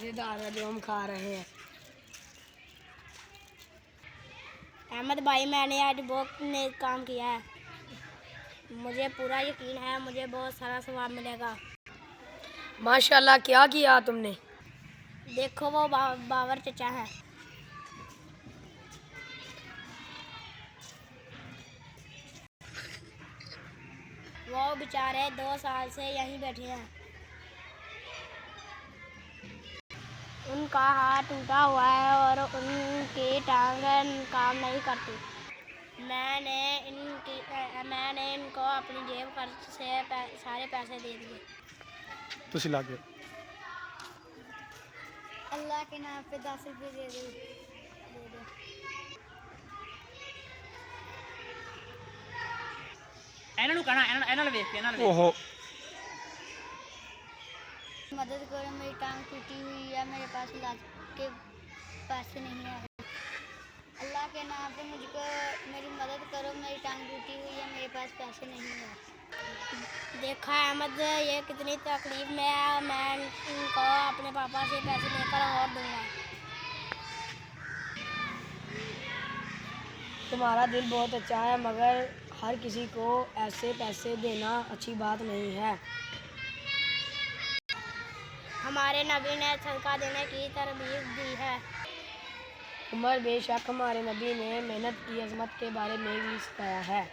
मज़ेदार है जो हम खा रहे हैं। अहमद भाई, मैंने आज बहुत नेक काम किया है। मुझे पूरा यकीन है मुझे बहुत सारा सवाब मिलेगा। माशाल्लाह, क्या किया तुमने? देखो वो बाबर चचा है। वो बेचारे 2 साल से यहीं बैठे हैं। उनका हाथ टूटा हुआ है और उनकी टांग काम नहीं करती। मैंने इनको अपनी जेब खर्च से सारे पैसे दे दिए। ਤੁਸੀਂ ਲਾ ਕੇ अल्लाह के नाम पे 10 रुपये दे दो। ਇਹਨਾਂ ਨੂੰ ਕਹਿਣਾ ਇਹਨਾਂ ਨਾਲ ਵੇਖ ਕੇ ਇਹਨਾਂ ਨਾਲ ਓਹੋ मदद करो, मेरी टांग टूटी हुई है, मेरे पास इलाज के पैसे नहीं है। अल्लाह के नाम पे मुझको मेरी मदद करो, मेरी टांग टूटी हुई है, मेरे पास पैसे नहीं है। देखा अहमद, ये कितनी तकलीफ में है। मैं इनको अपने पापा से पैसे लेकर और दूंगा। तुम्हारा दिल बहुत अच्छा है, मगर हर किसी को ऐसे पैसे देना अच्छी बात नहीं है। हमारे नबी ने सदका देने की तरगीब दी है। उमर, बेशक हमारे नबी ने मेहनत की अजमत के बारे में भी सिखाया है।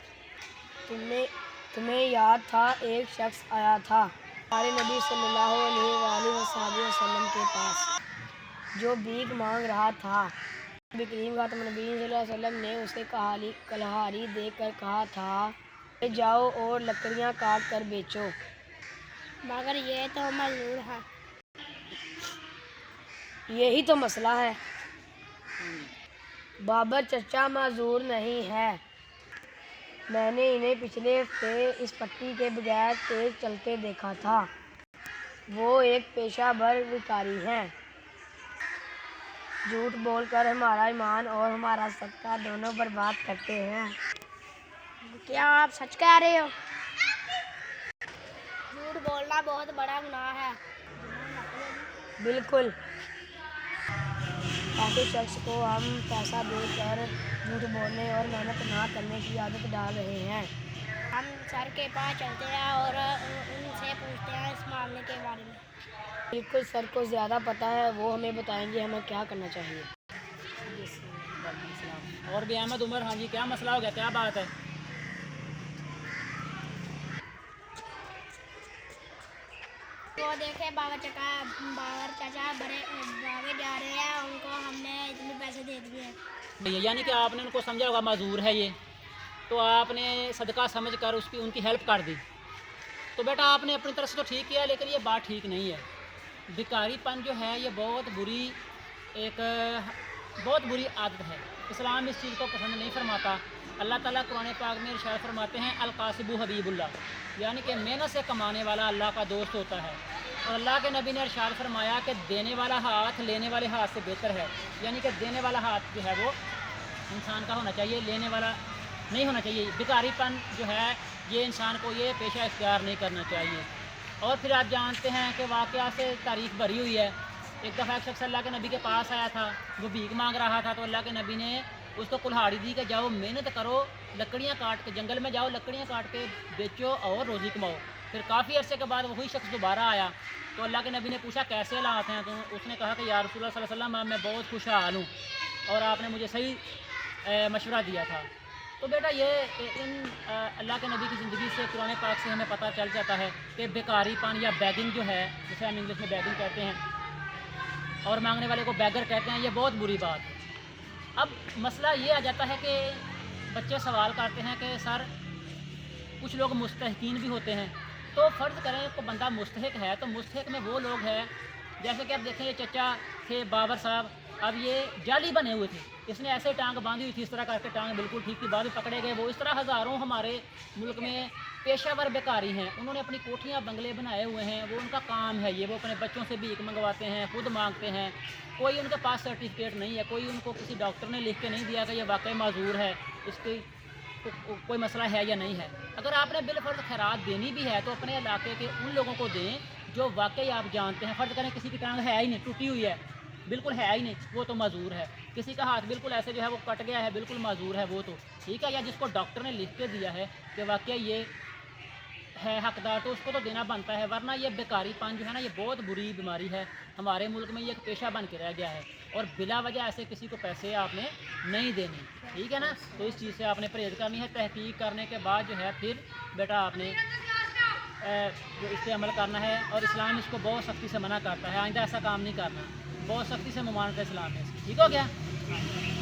तुम्हें याद था, एक शख्स आया था हमारे नबी सल्लल्लाहु अलैहि वसल्लम के पास जो भीख मांग रहा था। नबी करीम खातम नबी सल्लल्लाहु अलैहि वसल्लम ने उसे कल्हाड़ी देकर कहा था कि जाओ और लकड़ियाँ काट कर बेचो। मगर ये तो मजदूर है। यही तो मसला है। बाबर चचा माजूर नहीं है। मैंने इन्हें पिछले हफ्ते इस पट्टी के बगैर तेज चलते देखा था। वो एक पेशा वर भिखारी हैं। झूठ बोलकर हमारा ईमान और हमारा सदका दोनों बर्बाद करते हैं। क्या आप सच कह रहे हो? झूठ बोलना बहुत बड़ा गुनाह है। बिल्कुल। ऐसे शख्स को हम पैसा देकर झूठ बोलने और मेहनत ना करने की आदत डाल रहे हैं। हम सर के पास चलते हैं और उनसे पूछते हैं इस मामले के बारे में। बिल्कुल, सर को ज़्यादा पता है, वो हमें बताएंगे हमें क्या करना चाहिए। और भी अहमद, उमर, हाँ जी, क्या मसला हो गया, क्या बात है? वो देखे बाबर चाचा भागे जा रहे हैं, उनको हमने इतने पैसे दे दिए। यानी कि आपने उनको समझा होगा माजूर है ये, तो आपने सदका समझ कर उनकी हेल्प कर दी। तो बेटा आपने अपनी तरफ से तो ठीक किया, लेकिन ये बात ठीक नहीं है। भिखारीपन जो है ये बहुत बुरी आदत है। इस्लाम इस चीज़ को पसंद नहीं फरमाता। अल्लाह ताला कुरान पाक में इरशाद फरमाते हैं अल-कासिबु हबीबुल्लाह, यानी कि मेहनत से कमाने वाला अल्लाह का दोस्त होता है। और अल्लाह के नबी ने इरशाद फरमाया कि देने वाला हाथ लेने वाले हाथ से बेहतर है। यानी कि देने वाला हाथ जो है वो इंसान का होना चाहिए, लेने वाला नहीं होना चाहिए। भिखारीपन जो है ये इंसान को ये पेशा इख्तियार नहीं करना चाहिए। और फिर आप जानते हैं कि वाक़या से तारीख़ भरी हुई है। एक दफ़ा एक शख्स अल्लाह के नबी के पास आया था, वो भीख मांग रहा था। तो अल्लाह के नबी ने उसको कुल्हाड़ी दी कि जाओ मेहनत करो, लकड़ियाँ काट के जंगल में जाओ, लकड़ियाँ काट के बेचो और रोज़ी कमाओ। फिर काफ़ी अरसे के बाद वही शख्स दोबारा आया। तो अल्लाह के नबी ने पूछा कैसे हालात हैं? तो उसने कहा कि या रसूलुल्लाह सल्लल्लाहु अलैहि वसल्लम मैं बहुत खुशहाल हूँ और आपने मुझे सही मशवरा दिया था। तो बेटा ये अल्लाह के नबी की ज़िंदगी से कुरान पाक से हमें पता चल जाता है कि बेकारीपन या बैगिंग जो है, जिसे हम इंग्लिश में बैगिंग कहते हैं और मांगने वाले को बैगर कहते हैं, ये बहुत बुरी बात है। अब मसला ये आ जाता है कि बच्चे सवाल करते हैं कि सर कुछ लोग मुस्तहिकीन भी होते हैं, तो फ़र्ज़ करें को बंदा मुस्तहिक है, तो मुस्तहिक में वो लोग हैं जैसे कि आप देखें ये चचा थे बाबर साहब, अब ये जाली बने हुए थे, इसने ऐसे टांग बांधी हुई थी, इस तरह करके टांग बिल्कुल ठीक थी, बाद में पकड़े गए। वो इस तरह हज़ारों हमारे मुल्क में पेशावर बेकारी हैं, उन्होंने अपनी कोठियाँ बंगले बनाए हुए हैं, वो उनका काम है ये, वो अपने बच्चों से भीख मंगवाते हैं, खुद मांगते हैं। कोई उनके पास सर्टिफिकेट नहीं है, कोई उनको किसी डॉक्टर ने लिख के नहीं दिया कि ये वाकई माजूर है, इसकी कोई मसला है या नहीं है। अगर आपने बिलफर्ज खैरात देनी भी है तो अपने इलाके के उन लोगों को दें جو واقعی آپ جانتے ہیں، فرض کریں کسی کی ٹانگ ہے ہی نہیں، ٹوٹی ہوئی ہے، بالکل ہے ہی نہیں، وہ تو معذور ہے. کسی کا ہاتھ بالکل ایسے جو ہے وہ کٹ گیا ہے، بالکل معذور ہے وہ تو ٹھیک ہے. یا جس کو ڈاکٹر نے لکھ کے دیا ہے کہ واقعی یہ ہے حقدار، تو اس کو تو دینا بنتا ہے. ورنہ یہ بیکاری پن جو ہے نا، یہ بہت بری بیماری ہے. ہمارے ملک میں یہ ایک پیشہ بن کے رہ گیا ہے، اور بلا وجہ ایسے کسی کو پیسے آپ نے نہیں دینے، ٹھیک ہے نا. تو اس چیز سے آپ نے پرہیز کرنی ہے. تحقیق کرنے کے بعد جو ہے پھر بیٹا آپ نے جو اس پہ عمل کرنا ہے. اور اسلام اس کو بہت سختی سے منع کرتا ہے، آئندہ ایسا کام نہیں کرنا. بہت سختی سے ممانعت ہے اسلام میں اس کی. ٹھیک ہو گیا.